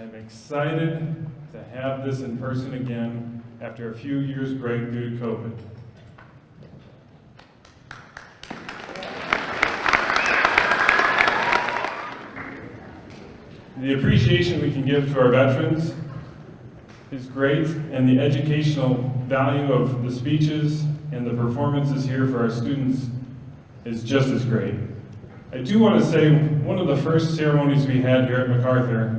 I'm excited to have this in person again after a few years break due to COVID. The appreciation we can give to our veterans is great, and the educational value of the speeches and the performances here for our students is just as great. I do want to say, one of the first ceremonies we had here at MacArthur,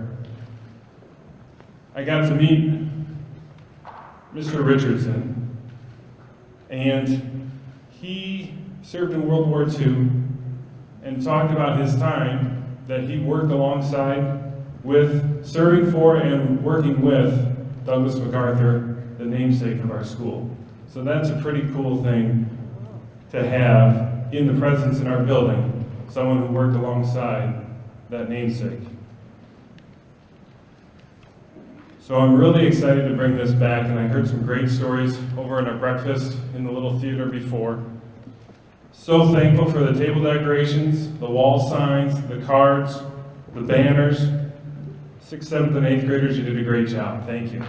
I got to meet Mr. Richardson, and he served in World War II and talked about his time that he worked alongside with, serving for and working with Douglas MacArthur, the namesake of our school. So that's a pretty cool thing to have in the presence in our building, someone who worked alongside that namesake. So I'm really excited to bring this back, and I heard some great stories over in our breakfast in the little theater before. So thankful for the table decorations, the wall signs, the cards, the banners. 6th, 7th, and 8th graders, you did a great job. Thank you.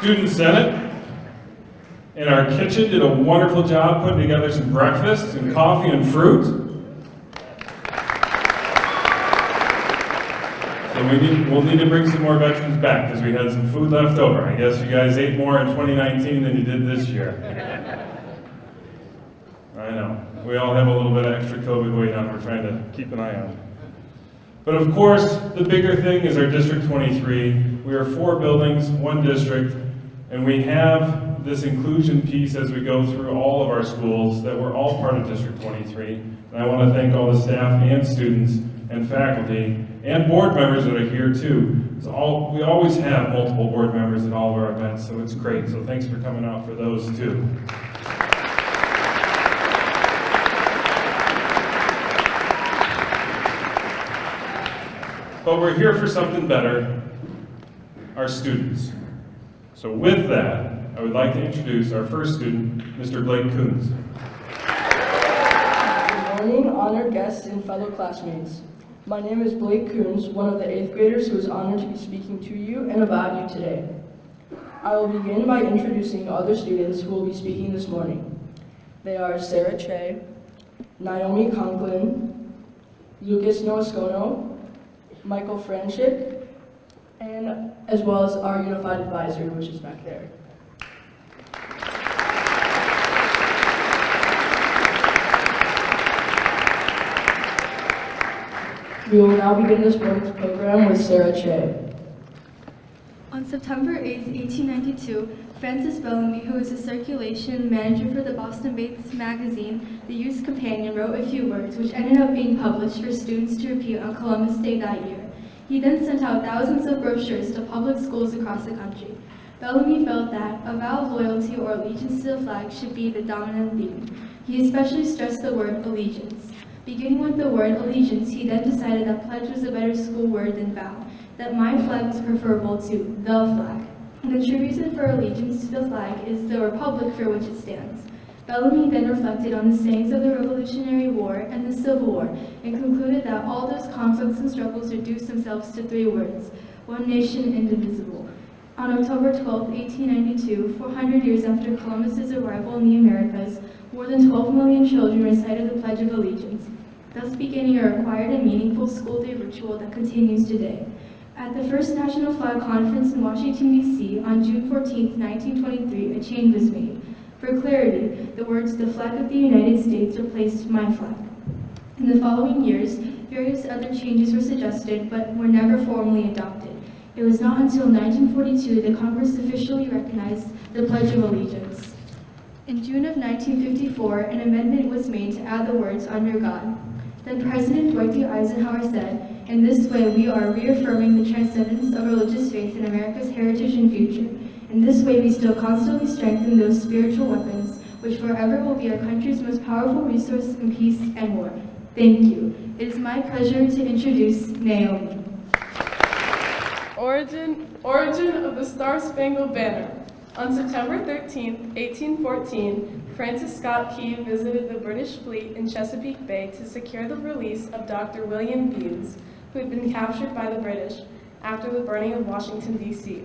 Student Senate and our kitchen did a wonderful job putting together some breakfast and coffee and fruit. So we'll need to bring some more veterans back because we had some food left over. I guess you guys ate more in 2019 than you did this year. I know. We all have a little bit of extra COVID weight on we're trying to keep an eye on. But of course, the bigger thing is our District 23. We are 4 buildings, 1 district, and we have this inclusion piece as we go through all of our schools that we're all part of District 23. And I want to thank all the staff and students and faculty and board members that are here too. We always have multiple board members at all of our events, so it's great. So thanks for coming out for those too. But we're here for something better, our students. So with that, I would like to introduce our first student, Mr. Blake Coons. Good morning, honored guests and fellow classmates. My name is Blake Coons, one of the 8th graders who is honored to be speaking to you and about you today. I will begin by introducing other students who will be speaking this morning. They are Sarah Che, Naomi Conklin, Lucas Noascono, Michael Franchik, and as well as our Unified Advisor, which is back there. We will now begin this morning's program with Sarah Che. On September 8, 1892, Francis Bellamy, who was a circulation manager for the Boston-based magazine The Youth's Companion, wrote a few words which ended up being published for students to repeat on Columbus Day that year. He then sent out thousands of brochures to public schools across the country. Bellamy felt that a vow of loyalty or allegiance to the flag should be the dominant theme. He especially stressed the word allegiance. Beginning with the word allegiance, he then decided that pledge was a better school word than vow, that my flag was preferable to the flag. And the true reason for allegiance to the flag is the republic for which it stands. Bellamy then reflected on the sayings of the Revolutionary War and the Civil War and concluded that all those conflicts and struggles reduced themselves to 3 words: one nation, indivisible. On October 12, 1892, 400 years after Columbus's arrival in the Americas, more than 12 million children recited the Pledge of Allegiance, thus beginning a required and meaningful school day ritual that continues today. At the first National Flag Conference in Washington, D.C. on June 14, 1923, a change was made. For clarity, the words, "the flag of the United States," replaced "my flag." In the following years, various other changes were suggested, but were never formally adopted. It was not until 1942 that Congress officially recognized the Pledge of Allegiance. In June of 1954, an amendment was made to add the words, "under God." Then President Dwight D. Eisenhower said, "In this way, we are reaffirming the transcendence of religious faith in America's heritage and future. In this way, we still constantly strengthen those spiritual weapons, which forever will be our country's most powerful resource in peace and war." Thank you. It is my pleasure to introduce Naomi. Origin of the Star-Spangled Banner. On September 13, 1814, Francis Scott Key visited the British fleet in Chesapeake Bay to secure the release of Dr. William Beans, who had been captured by the British after the burning of Washington, D.C.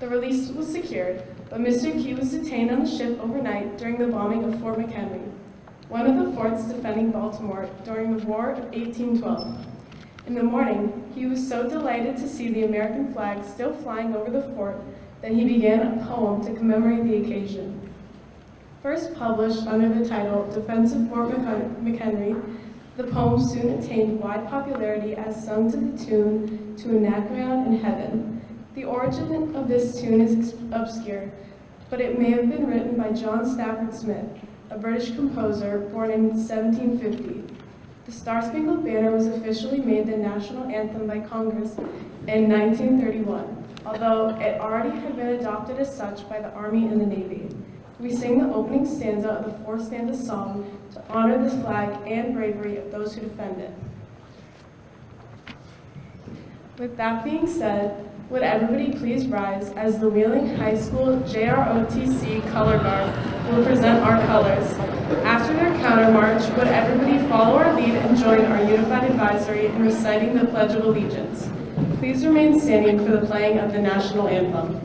The release was secured, but Mr. Key was detained on the ship overnight during the bombing of Fort McHenry, one of the forts defending Baltimore during the War of 1812. In the morning, he was so delighted to see the American flag still flying over the fort that he began a poem to commemorate the occasion. First published under the title Defense of Fort McHenry, the poem soon attained wide popularity as sung to the tune To Anacreon in Heaven. The origin of this tune is obscure, but it may have been written by John Stafford Smith, a British composer born in 1750. The Star-Spangled Banner was officially made the national anthem by Congress in 1931, although it already had been adopted as such by the Army and the Navy. We sing the opening stanza of the four-stanza song to honor this flag and bravery of those who defend it. With that being said, would everybody please rise as the Wheeling High School JROTC color guard will present our colors. After their counter march, would everybody follow our lead and join our unified advisory in reciting the Pledge of Allegiance. Please remain standing for the playing of the national anthem.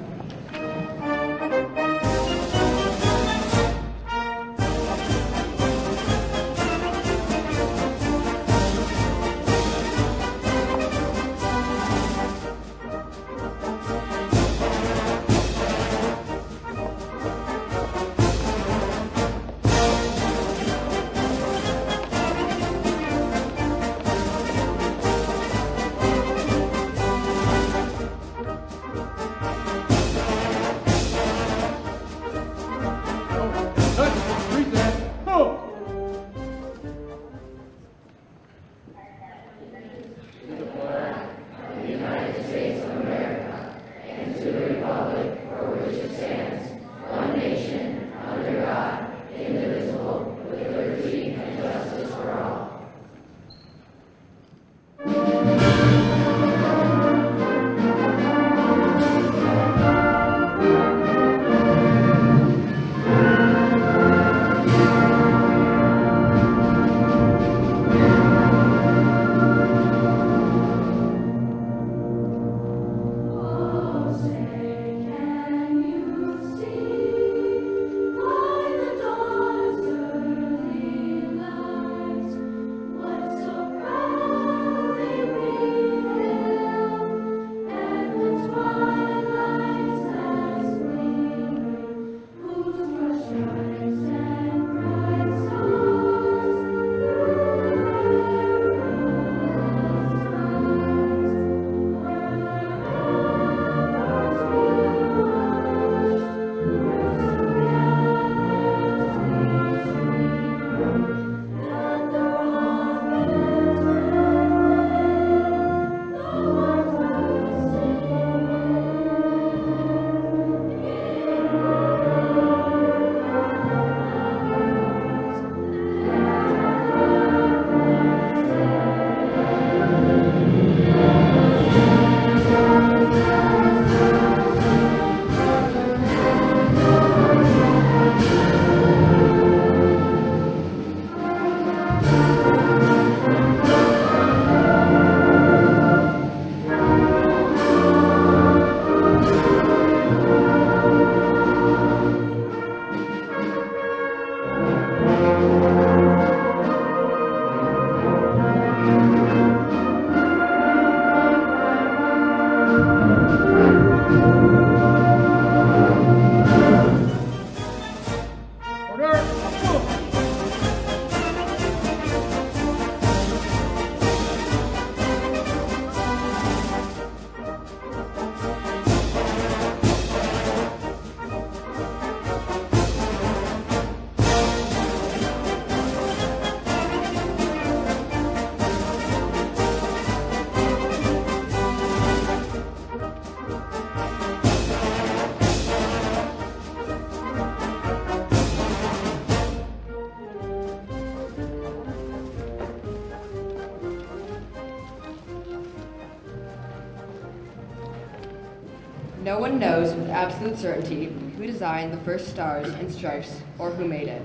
No one knows with absolute certainty who designed the first stars and stripes or who made it.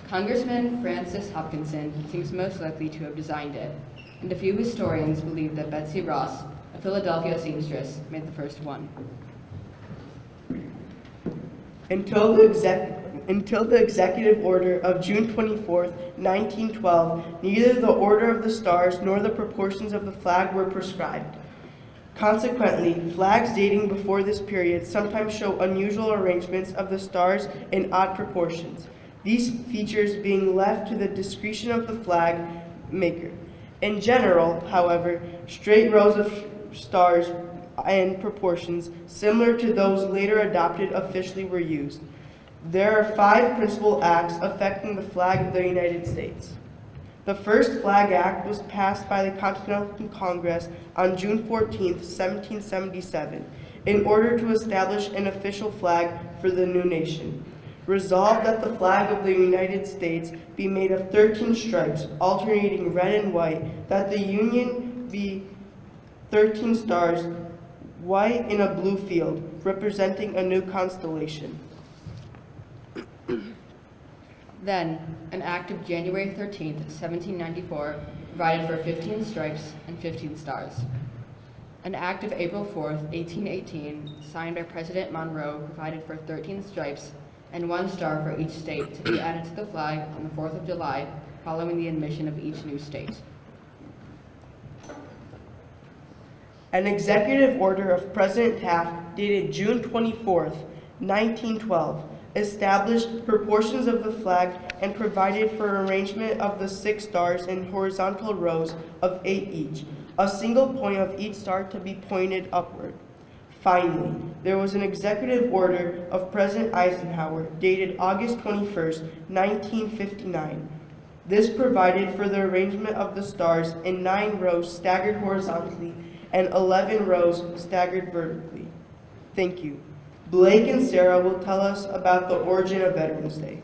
Congressman Francis Hopkinson seems most likely to have designed it, and a few historians believe that Betsy Ross, a Philadelphia seamstress, made the first one. Until the executive order of June 24, 1912, neither the order of the stars nor the proportions of the flag were prescribed. Consequently, flags dating before this period sometimes show unusual arrangements of the stars in odd proportions, these features being left to the discretion of the flag maker. In general, however, straight rows of stars and proportions similar to those later adopted officially were used. There are 5 principal acts affecting the flag of the United States. The first Flag Act was passed by the Continental Congress on June 14, 1777, in order to establish an official flag for the new nation. Resolved that the flag of the United States be made of 13 stripes, alternating red and white, that the Union be 13 stars, white in a blue field, representing a new constellation. Then, an act of January 13, 1794, provided for 15 stripes and 15 stars. An act of April 4, 1818, signed by President Monroe, provided for 13 stripes and 1 star for each state to be added to the flag on the 4th of July, following the admission of each new state. An executive order of President Taft, dated June 24, 1912, established proportions of the flag and provided for arrangement of the 6 stars in horizontal rows of 8 each, a single point of each star to be pointed upward. Finally, there was an executive order of President Eisenhower, dated August 21, 1959. This provided for the arrangement of the stars in 9 rows staggered horizontally and 11 rows staggered vertically. Thank you. Blake and Sarah will tell us about the origin of Veterans Day.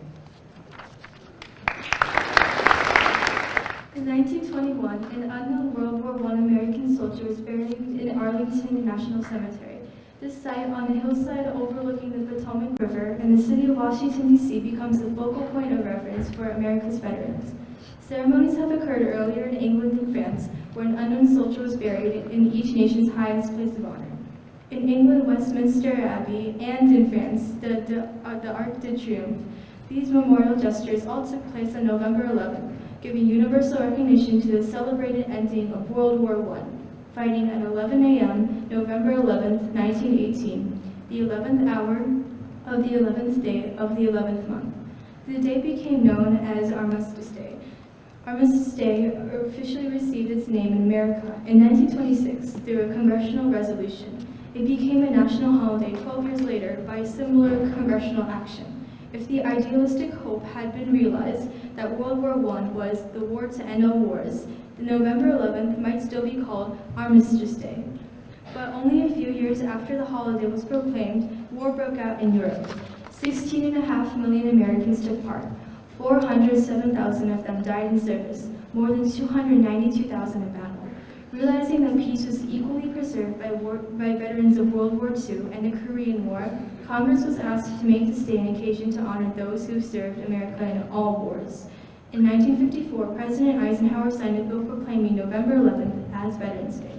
In 1921, an unknown World War I American soldier was buried in Arlington National Cemetery. This site on a hillside overlooking the Potomac River in the city of Washington, D.C. becomes the focal point of reference for America's veterans. Ceremonies have occurred earlier in England and France, where an unknown soldier was buried in each nation's highest place of honor. In England, Westminster Abbey, and in France, the Arc de Triomphe. These memorial gestures all took place on November 11th, giving universal recognition to the celebrated ending of World War I, fighting at 11 a.m., November 11th, 1918, the 11th hour of the 11th day of the 11th month. The day became known as Armistice Day. Armistice Day officially received its name in America in 1926 through a congressional resolution. It became a national holiday 12 years later by similar congressional action. If the idealistic hope had been realized that World War I was the war to end all wars, the November 11th might still be called Armistice Day. But only a few years after the holiday was proclaimed, war broke out in Europe. 16.5 million Americans took part. 407,000 of them died in service, more than 292,000 in battle. Realizing that peace was equally preserved by veterans of World War II and the Korean War, Congress was asked to make this day an occasion to honor those who served America in all wars. In 1954, President Eisenhower signed a bill proclaiming November 11th as Veterans Day.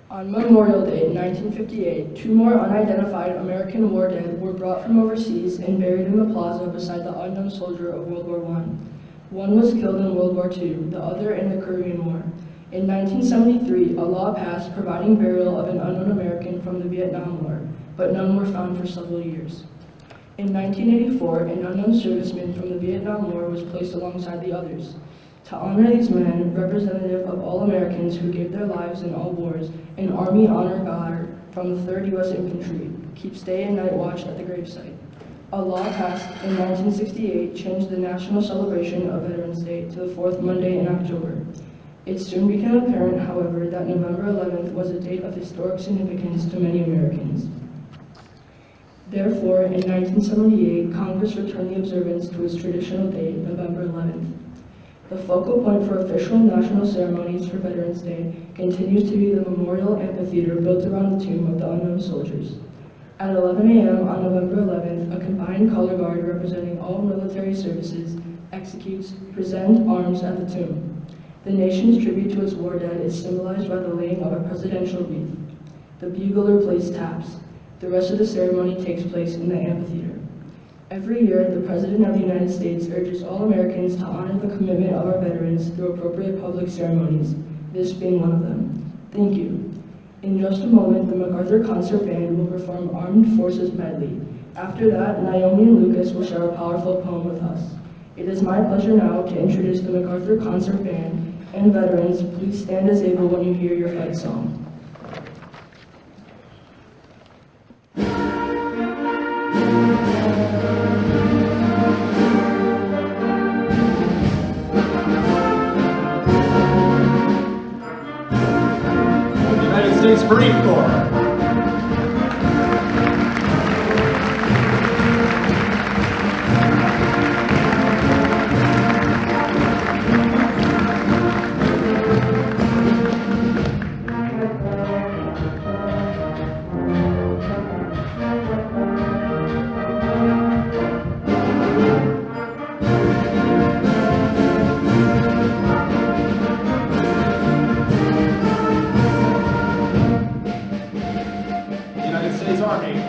On Memorial Day, 1958, 2 more unidentified American war dead were brought from overseas and buried in the plaza beside the unknown soldier of World War I. One was killed in World War II, the other in the Korean War. In 1973, a law passed providing burial of an unknown American from the Vietnam War, but none were found for several years. In 1984, an unknown serviceman from the Vietnam War was placed alongside the others. To honor these men, representative of all Americans who gave their lives in all wars, an Army Honor Guard from the 3rd U.S. Infantry keeps day and night watch at the gravesite. A law passed in 1968 changed the national celebration of Veterans Day to the 4th Monday in October. It soon became apparent, however, that November 11th was a date of historic significance to many Americans. Therefore, in 1978, Congress returned the observance to its traditional date, November 11th. The focal point for official national ceremonies for Veterans Day continues to be the memorial amphitheater built around the tomb of the unknown soldiers. At 11 a.m. on November 11th, a combined color guard representing all military services present arms at the tomb. The nation's tribute to its war dead is symbolized by the laying of a presidential wreath. The bugler plays taps. The rest of the ceremony takes place in the amphitheater. Every year, the President of the United States urges all Americans to honor the commitment of our veterans through appropriate public ceremonies, this being one of them. Thank you. In just a moment, the MacArthur Concert Band will perform Armed Forces Medley. After that, Naomi and Lucas will share a powerful poem with us. It is my pleasure now to introduce the MacArthur Concert Band, and veterans, please stand as able when you hear your fight song. United States Marine Corps. United States Army.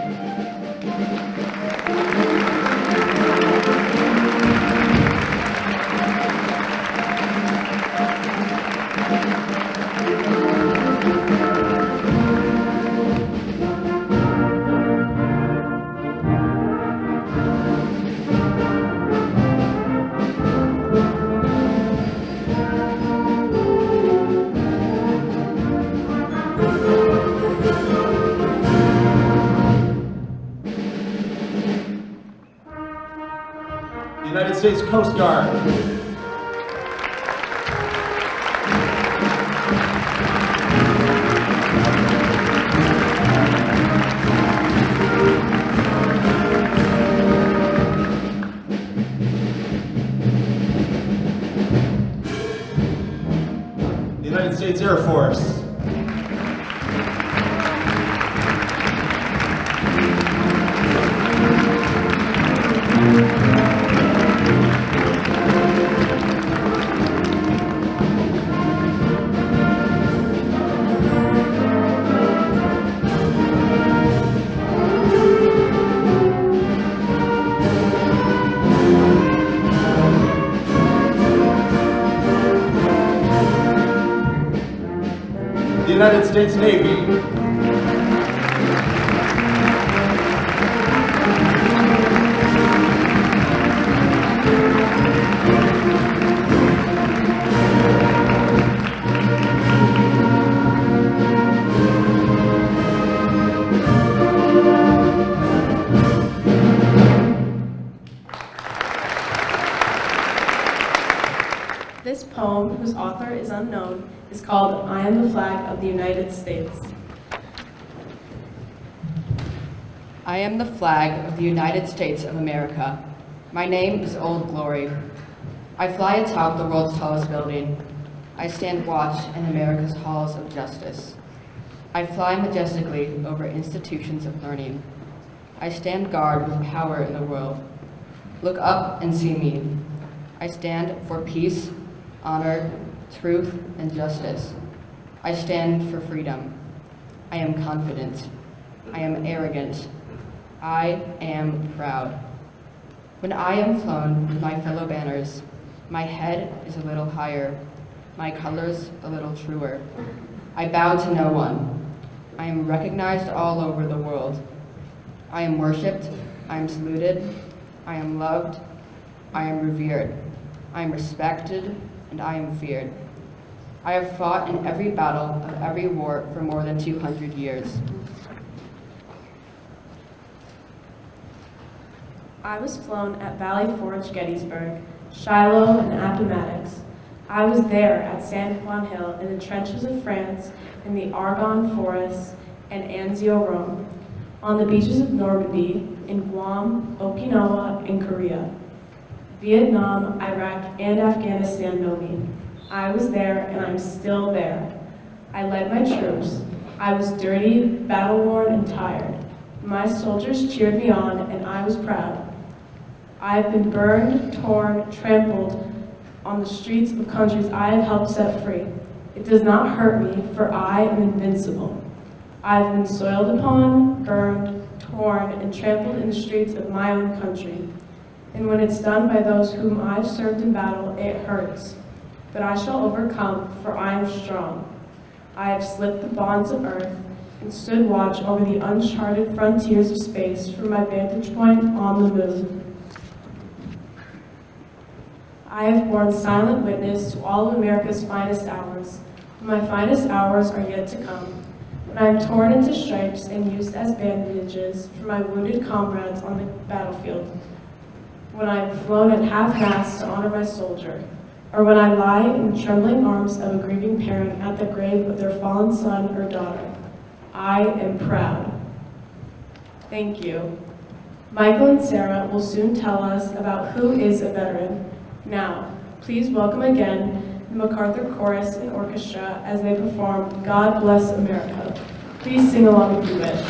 United States Coast Guard. United States Air Force. The United States Navy. This poem, whose author is unknown, is called I Am the Flag of the United States. I am the flag of the United States of America. My name is Old Glory. I fly atop the world's tallest building. I stand watch in America's halls of justice. I fly majestically over institutions of learning. I stand guard with power in the world. Look up and see me. I stand for peace, honor, truth, and justice. I stand for freedom. I am confident. I am arrogant. I am proud. When I am flown with my fellow banners, my head is a little higher, my colors a little truer. I bow to no one. I am recognized all over the world. I am worshipped. I am saluted. I am loved. I am revered. I am respected, and I am feared. I have fought in every battle of every war for more than 200 years. I was flown at Valley Forge, Gettysburg, Shiloh, and Appomattox. I was there at San Juan Hill, in the trenches of France, in the Argonne forests, and Anzio, Rome, on the beaches of Normandy, in Guam, Okinawa, and Korea. Vietnam, Iraq, and Afghanistan know me. I was there and I'm still there. I led my troops. I was dirty, battle-worn, and tired. My soldiers cheered me on and I was proud. I have been burned, torn, trampled on the streets of countries I have helped set free. It does not hurt me, for I am invincible. I have been soiled upon, burned, torn, and trampled in the streets of my own country. And when it's done by those whom I've served in battle, it hurts. But I shall overcome, for I am strong. I have slipped the bonds of earth and stood watch over the uncharted frontiers of space from my vantage point on the moon. I have borne silent witness to all of America's finest hours. My finest hours are yet to come, when I am torn into stripes and used as bandages for my wounded comrades on the battlefield, when I am flown at half-mast to honor my soldier, or when I lie in the trembling arms of a grieving parent at the grave of their fallen son or daughter. I am proud. Thank you. Michael and Sarah will soon tell us about who is a veteran. Now, please welcome again the MacArthur Chorus and Orchestra as they perform God Bless America. Please sing along if you wish.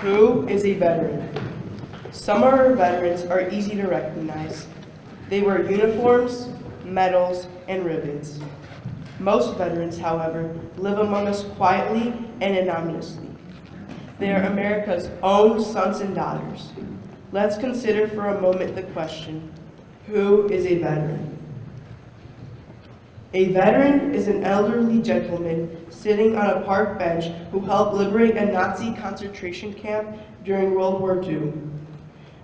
Who is a veteran? Some of our veterans are easy to recognize. They wear uniforms, medals, and ribbons. Most veterans, however, live among us quietly and anonymously. They are America's own sons and daughters. Let's consider for a moment the question, who is a veteran? A veteran is an elderly gentleman sitting on a park bench who helped liberate a Nazi concentration camp during World War II.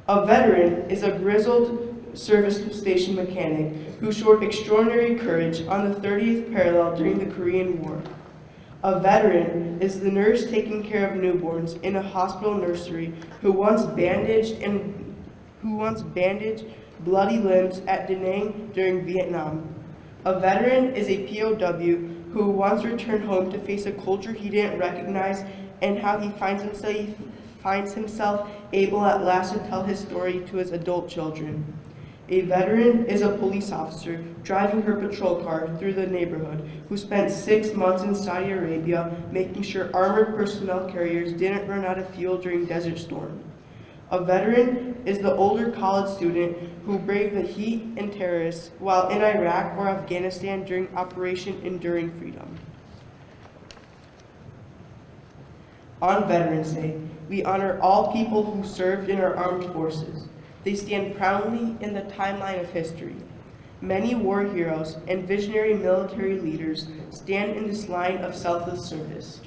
A veteran is a grizzled service station mechanic who showed extraordinary courage on the 30th parallel during the Korean War. A veteran is the nurse taking care of newborns in a hospital nursery who once bandaged bloody limbs at Da Nang during Vietnam. A veteran is a POW who once returned home to face a culture he didn't recognize, and how he finds himself able at last to tell his story to his adult children. A veteran is a police officer driving her patrol car through the neighborhood who spent 6 months in Saudi Arabia making sure armored personnel carriers didn't run out of fuel during Desert Storm. A veteran is the older college student who braved the heat and terrorists while in Iraq or Afghanistan during Operation Enduring Freedom. On Veterans Day, we honor all people who served in our armed forces. They stand proudly in the timeline of history. Many war heroes and visionary military leaders stand in this line of selfless service.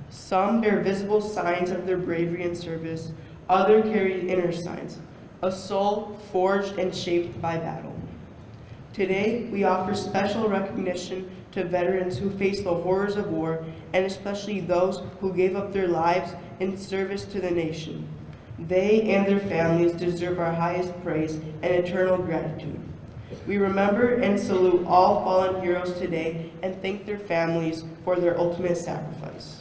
Some bear visible signs of their bravery and service, others carry inner signs, a soul forged and shaped by battle. Today, we offer special recognition to veterans who face the horrors of war, and especially those who gave up their lives in service to the nation. They and their families deserve our highest praise and eternal gratitude. We remember and salute all fallen heroes today and thank their families for their ultimate sacrifice.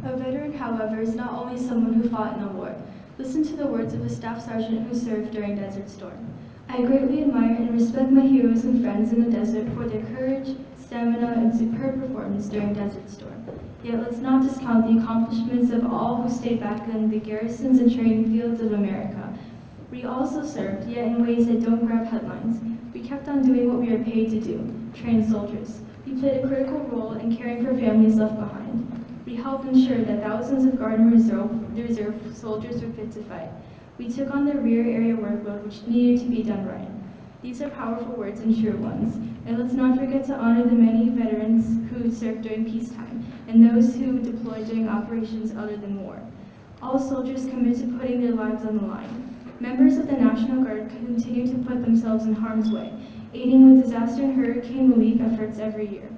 A veteran, however, is not only someone who fought in a war. Listen to the words of a staff sergeant who served during Desert Storm. I greatly admire and respect my heroes and friends in the desert for their courage, stamina, and superb performance during Desert Storm. Yet let's not discount the accomplishments of all who stayed back in the garrisons and training fields of America. We also served, yet in ways that don't grab headlines. We kept on doing what we were paid to do, train soldiers. We played a critical role in caring for families left behind. We helped ensure that thousands of Guard and Reserve soldiers were fit to fight. We took on the rear area workload which needed to be done right. These are powerful words and true ones, and let's not forget to honor the many veterans who served during peacetime and those who deployed during operations other than war. All soldiers commit to putting their lives on the line. Members of the National Guard continue to put themselves in harm's way, aiding with disaster and hurricane relief efforts every year.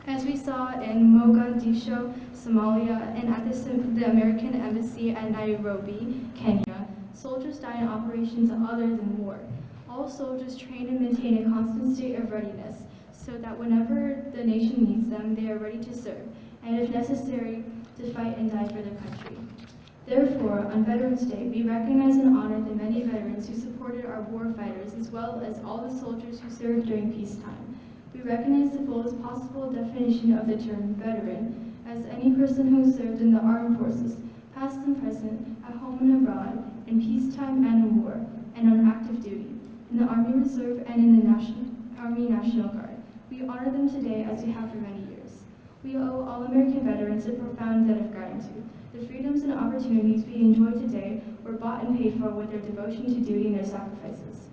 As we saw in Mogadishu, Somalia, and at the American Embassy at Nairobi, Kenya, soldiers die in operations other than war. All soldiers train and maintain a constant state of readiness so that whenever the nation needs them, they are ready to serve, and if necessary, to fight and die for their country. Therefore, on Veterans Day, we recognize and honor the many veterans who supported our war fighters as well as all the soldiers who served during peacetime. We recognize the fullest possible definition of the term veteran as any person who served in the armed forces, past and present, at home and abroad, in peacetime and in war, and on active duty, in the Army Reserve and in the Army National Guard. We honor them today as we have for many years. We owe all American veterans a profound debt of gratitude. The freedoms and opportunities we enjoy today were bought and paid for with their devotion to duty and their sacrifices.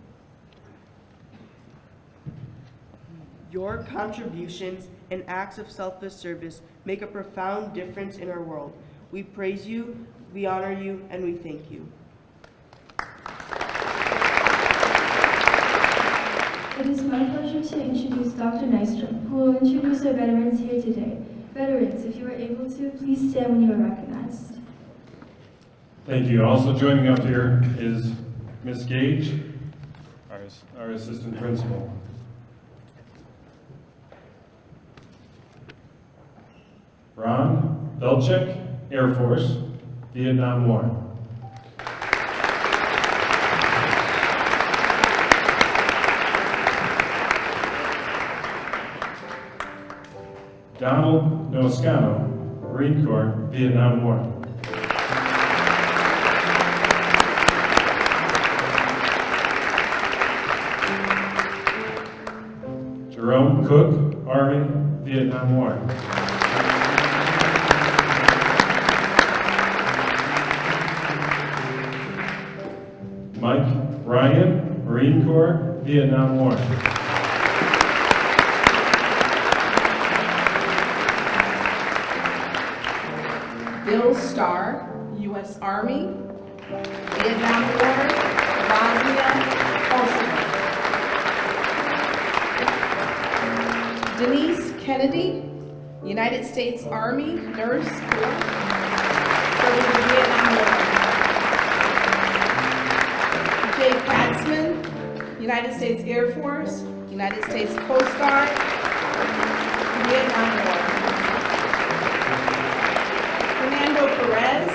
Your contributions and acts of selfless service make a profound difference in our world. We praise you, we honor you, and we thank you. It is my pleasure to introduce Dr. Nystrom, who will introduce our veterans here today. Veterans, if you are able to, please stand when you are recognized. Thank you. Also joining up here is Ms. Gage, our assistant principal. Ron Belchik, Air Force, Vietnam War. Donald Noscano, Marine Corps, Vietnam War. Jerome Cook, Army, Vietnam War. Mike Ryan, Marine Corps, Vietnam War. Bill Starr, U.S. Army, Vietnam War, Bosnia, Kosovo. Denise Kennedy, United States Army, Nurse Corps, serving the Vietnam War. Jay Katzman, United States Air Force, United States Coast Guard, Vietnam War. Fernando Perez,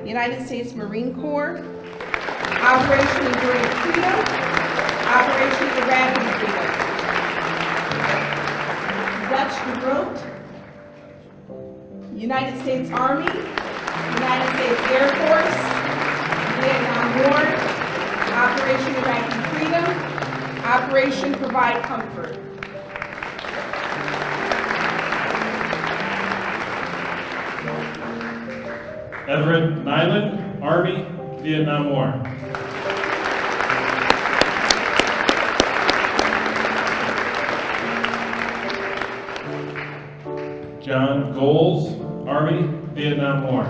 United States Marine Corps, Operation Enduring Freedom, Operation Iraqi Freedom. Dutch de Groot, United States Army, United States Air Force, Vietnam War, Operation Iraqi Freedom, Operation Provide Comfort. Everett Nyland, Army, Vietnam War. John Goals, Army, Vietnam War.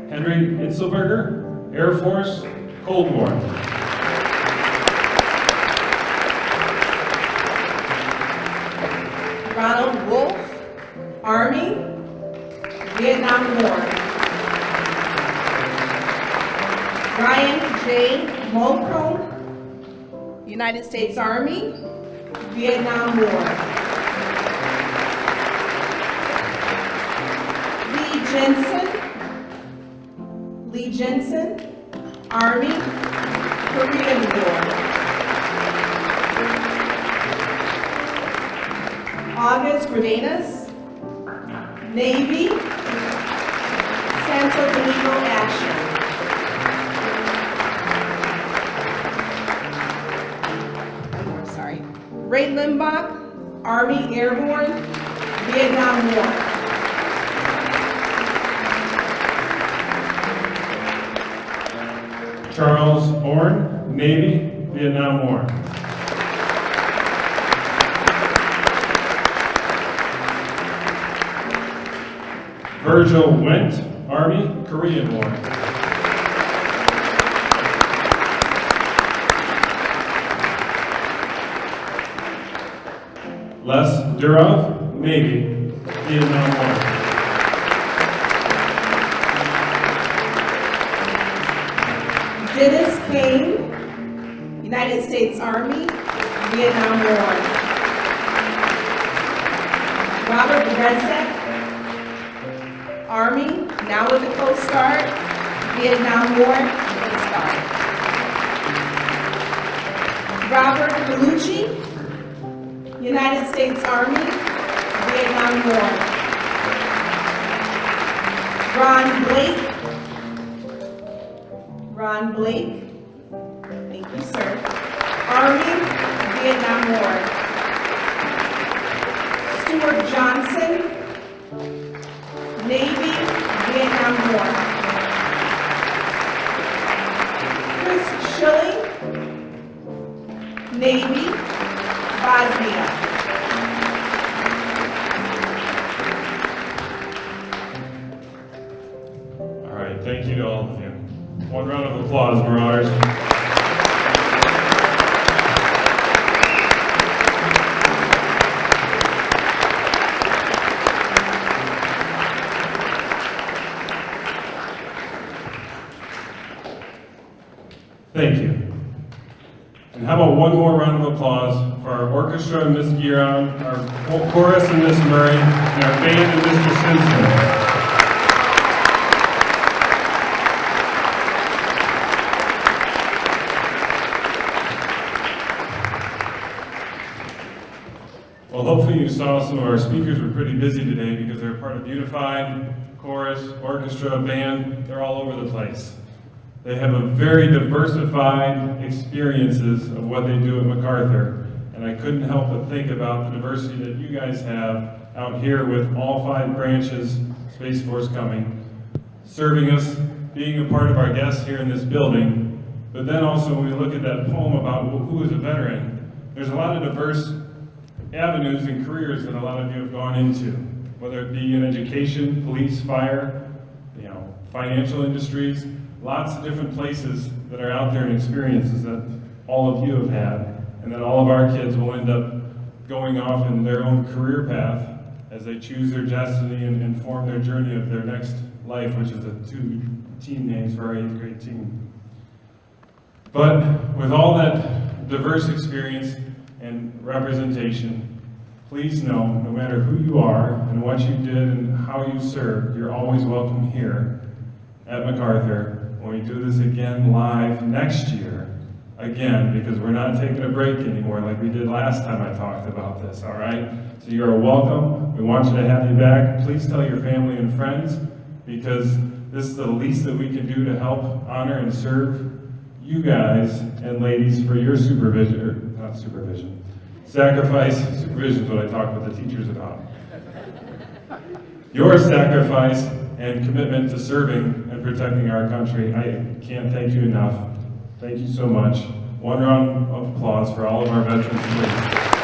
Henry Itzelberger, Air Force, Cold War. Ronald Wolf, Army, Vietnam War. Ryan J. Mulcomb, United States Army, Vietnam War. Lee Jensen, Army, Korean War. August Gradenas, Navy, Santo Domingo Action. Sorry. Ray Limbach, Army Airborne, Vietnam War. Charles Horn, Navy, Vietnam War. Virgil Wendt, Army, Korean War. Les Durov, Navy, Vietnam War. Dennis Kane, United States Army, Vietnam War. Robert Resek, Army, now with the Coast Guard, Vietnam War, Coast Guard. Robert Bellucci, United States Army, Vietnam War. Ron Blake, thank you, sir. Army, Vietnam War. Stuart Johnson, Navy, Vietnam War. Chris Schilling, Navy, Bosnia. All right, thank you to all of you. One round of applause, Marauders. Thank you. And how about one more round of applause for our orchestra and Miss Giron, our chorus and Miss Murray, and our band and Mr. Simpson. Well, hopefully you saw some of our speakers were pretty busy today because they're part of Unified, chorus, orchestra, band, they're all over the place. They have a very diversified experiences of what they do at MacArthur, and I couldn't help but think about the diversity that you guys have out here with all 5 branches, Space Force coming, serving us, being a part of our guests here in this building, but then also when we look at that poem about who is a veteran, there's a lot of diverse avenues and careers that a lot of you have gone into, whether it be in education, police, fire, financial industries, lots of different places that are out there and experiences that all of you have had, and that all of our kids will end up going off in their own career path as they choose their destiny and form their journey of their next Life, which is the two team names for our 8th grade team. But with all that diverse experience and representation, please know, no matter who you are and what you did and how you served, you're always welcome here at MacArthur when we do this again live next year, again, because we're not taking a break anymore like we did last time I talked about this, all right? So you're welcome. We want you to have you back. Please tell your family and friends, because this is the least that we can do to help honor and serve you guys and ladies for your supervision, or not supervision, sacrifice. Supervision is what I talk with the teachers about. Your sacrifice and commitment to serving and protecting our country. I can't thank you enough. Thank you so much. One round of applause for all of our veterans.